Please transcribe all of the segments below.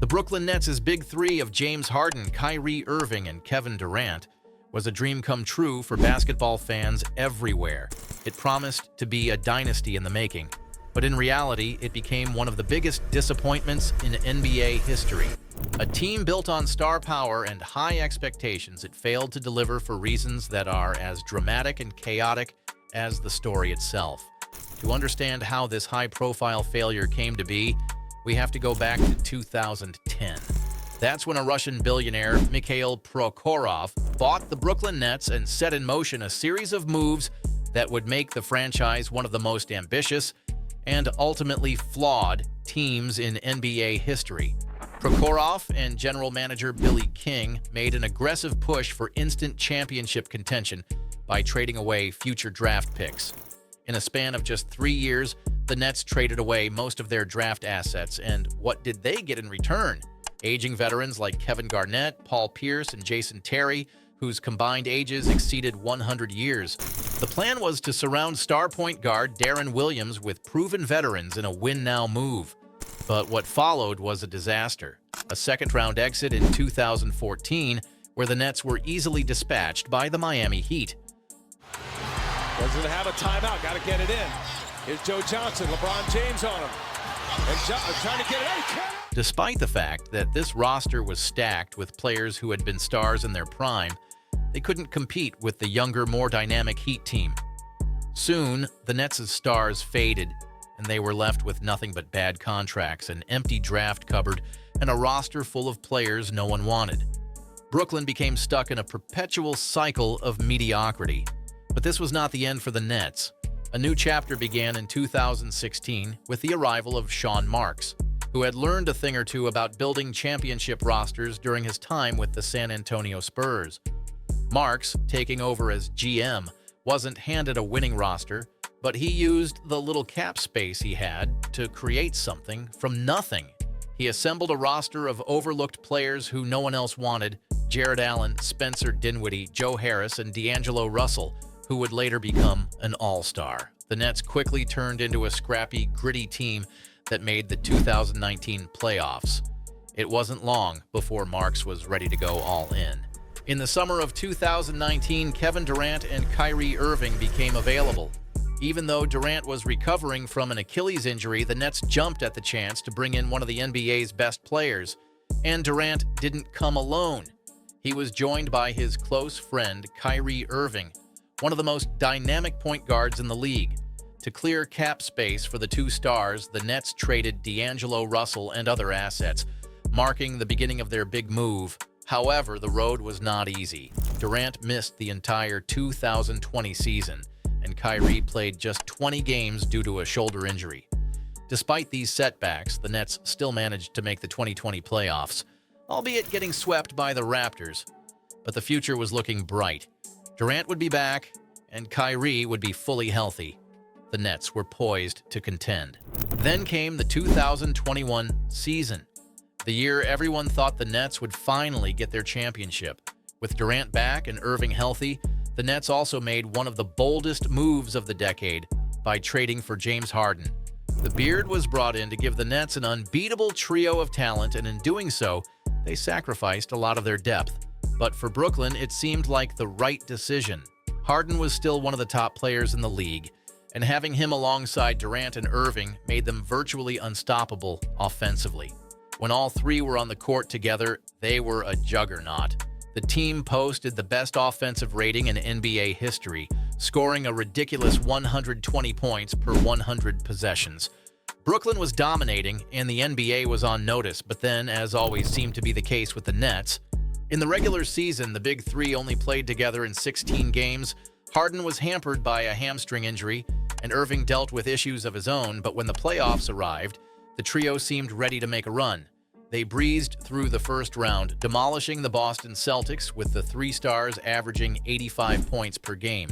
The Brooklyn Nets' big three of James Harden, Kyrie Irving, and Kevin Durant was a dream come true for basketball fans everywhere. It promised to be a dynasty in the making, but in reality, it became one of the biggest disappointments in NBA history. A team built on star power and high expectations, it failed to deliver for reasons that are as dramatic and chaotic as the story itself. To understand how this high-profile failure came to be, we have to go back to 2010. That's when a Russian billionaire, Mikhail Prokhorov, bought the Brooklyn Nets and set in motion a series of moves that would make the franchise one of the most ambitious and ultimately flawed teams in NBA history. Prokhorov and general manager Billy King made an aggressive push for instant championship contention by trading away future draft picks. In a span of just 3 years, the Nets traded away most of their draft assets, and what did they get in return? Aging veterans like Kevin Garnett, Paul Pierce, and Jason Terry, whose combined ages exceeded 100 years. The plan was to surround star point guard Deron Williams with proven veterans in a win-now move. But what followed was a disaster. A second-round exit in 2014, where the Nets were easily dispatched by the Miami Heat. Doesn't have a timeout, got to get it in. Here's Joe Johnson, LeBron James on him. And trying to get it out. Despite the fact that this roster was stacked with players who had been stars in their prime, they couldn't compete with the younger, more dynamic Heat team. Soon, the Nets' stars faded, and they were left with nothing but bad contracts, an empty draft cupboard, and a roster full of players no one wanted. Brooklyn became stuck in a perpetual cycle of mediocrity. But this was not the end for the Nets. A new chapter began in 2016 with the arrival of Sean Marks, who had learned a thing or two about building championship rosters during his time with the San Antonio Spurs. Marks, taking over as GM, wasn't handed a winning roster, but he used the little cap space he had to create something from nothing. He assembled a roster of overlooked players who no one else wanted: Jared Allen, Spencer Dinwiddie, Joe Harris, and D'Angelo Russell, who would later become an all-star. The Nets quickly turned into a scrappy, gritty team that made the 2019 playoffs. It wasn't long before Marks was ready to go all in. In the summer of 2019, Kevin Durant and Kyrie Irving became available. Even though Durant was recovering from an Achilles injury, the Nets jumped at the chance to bring in one of the NBA's best players. And Durant didn't come alone. He was joined by his close friend, Kyrie Irving, one of the most dynamic point guards in the league. To clear cap space for the two stars, the Nets traded D'Angelo Russell and other assets, marking the beginning of their big move. However, the road was not easy. Durant missed the entire 2020 season, and Kyrie played just 20 games due to a shoulder injury. Despite these setbacks, the Nets still managed to make the 2020 playoffs, albeit getting swept by the Raptors. But the future was looking bright. Durant would be back, and Kyrie would be fully healthy. The Nets were poised to contend. Then came the 2021 season, the year everyone thought the Nets would finally get their championship. With Durant back and Irving healthy, the Nets also made one of the boldest moves of the decade by trading for James Harden. The Beard was brought in to give the Nets an unbeatable trio of talent, and in doing so, they sacrificed a lot of their depth. But for Brooklyn, it seemed like the right decision. Harden was still one of the top players in the league, and having him alongside Durant and Irving made them virtually unstoppable offensively. When all three were on the court together, they were a juggernaut. The team posted the best offensive rating in NBA history, scoring a ridiculous 120 points per 100 possessions. Brooklyn was dominating, and the NBA was on notice, but then, as always seemed to be the case with the Nets, in the regular season, the Big Three only played together in 16 games. Harden was hampered by a hamstring injury, and Irving dealt with issues of his own, but when the playoffs arrived, the trio seemed ready to make a run. They breezed through the first round, demolishing the Boston Celtics with the three stars averaging 85 points per game.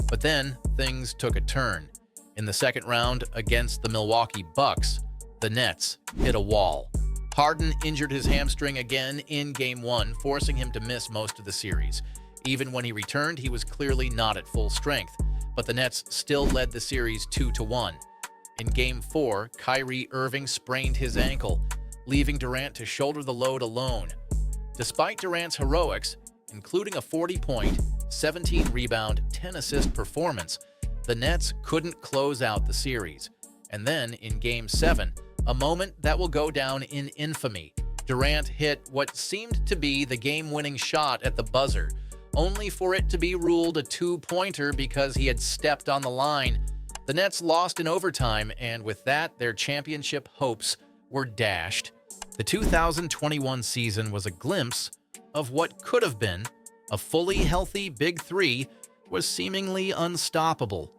But then, things took a turn. In the second round against the Milwaukee Bucks, the Nets hit a wall. Harden injured his hamstring again in Game 1, forcing him to miss most of the series. Even when he returned, he was clearly not at full strength, but the Nets still led the series 2-1. In Game 4, Kyrie Irving sprained his ankle, leaving Durant to shoulder the load alone. Despite Durant's heroics, including a 40-point, 17-rebound, 10-assist performance, the Nets couldn't close out the series. And then, in Game 7, a moment that will go down in infamy, Durant hit what seemed to be the game-winning shot at the buzzer, only for it to be ruled a two-pointer because he had stepped on the line. The Nets lost in overtime, and with that, their championship hopes were dashed. The 2021 season was a glimpse of what could have been. A fully healthy Big Three was seemingly unstoppable.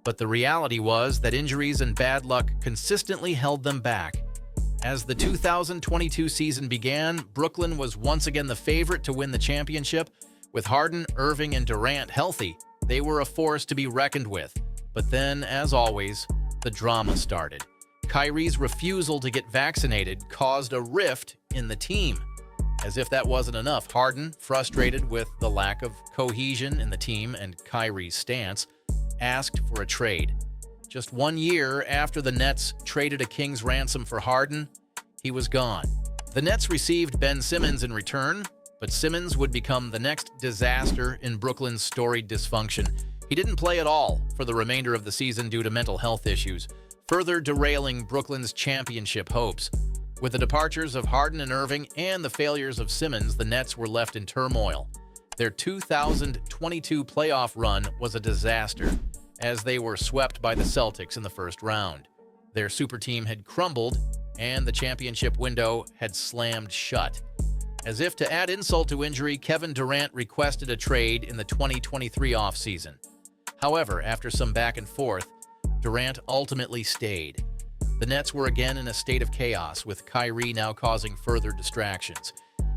But the reality was that injuries and bad luck consistently held them back. As the 2022 season began, Brooklyn was once again the favorite to win the championship. With Harden, Irving, and Durant healthy, they were a force to be reckoned with. But then, as always, the drama started. Kyrie's refusal to get vaccinated caused a rift in the team. As if that wasn't enough, Harden, frustrated with the lack of cohesion in the team and Kyrie's stance, asked for a trade. Just 1 year after the Nets traded a king's ransom for Harden, he was gone. The Nets received Ben Simmons in return, but Simmons would become the next disaster in Brooklyn's storied dysfunction. He didn't play at all for the remainder of the season due to mental health issues, further derailing Brooklyn's championship hopes. With the departures of Harden and Irving and the failures of Simmons, the Nets were left in turmoil. Their 2022 playoff run was a disaster, as they were swept by the Celtics in the first round. Their super team had crumbled, and the championship window had slammed shut. As if to add insult to injury, Kevin Durant requested a trade in the 2023 offseason. However, after some back and forth, Durant ultimately stayed. The Nets were again in a state of chaos, with Kyrie now causing further distractions.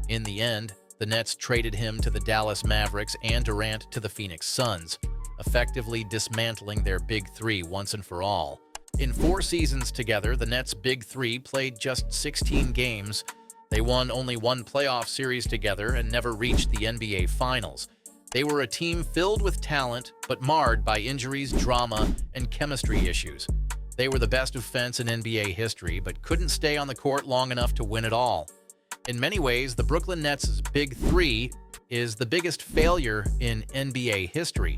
In the end, the Nets traded him to the Dallas Mavericks and Durant to the Phoenix Suns, effectively dismantling their Big Three once and for all. In 4 seasons together, the Nets' Big Three played just 16 games. They won only 1 playoff series together and never reached the NBA Finals. They were a team filled with talent, but marred by injuries, drama, and chemistry issues. They were the best offense in NBA history, but couldn't stay on the court long enough to win it all. In many ways, the Brooklyn Nets' Big Three is the biggest failure in NBA history,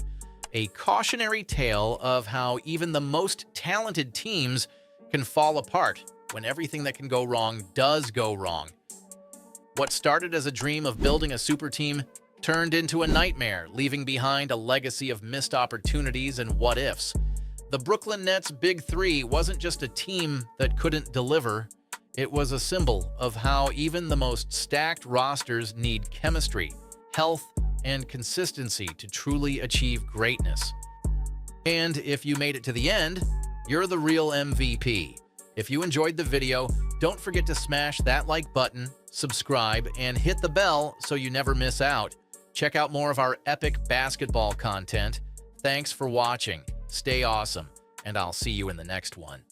a cautionary tale of how even the most talented teams can fall apart when everything that can go wrong does go wrong. What started as a dream of building a super team turned into a nightmare, leaving behind a legacy of missed opportunities and what-ifs. The Brooklyn Nets' Big Three wasn't just a team that couldn't deliver. It was a symbol of how even the most stacked rosters need chemistry, health, and consistency to truly achieve greatness. And if you made it to the end, you're the real MVP. If you enjoyed the video, don't forget to smash that like button, subscribe, and hit the bell so you never miss out. Check out more of our epic basketball content. Thanks for watching. Stay awesome, and I'll see you in the next one.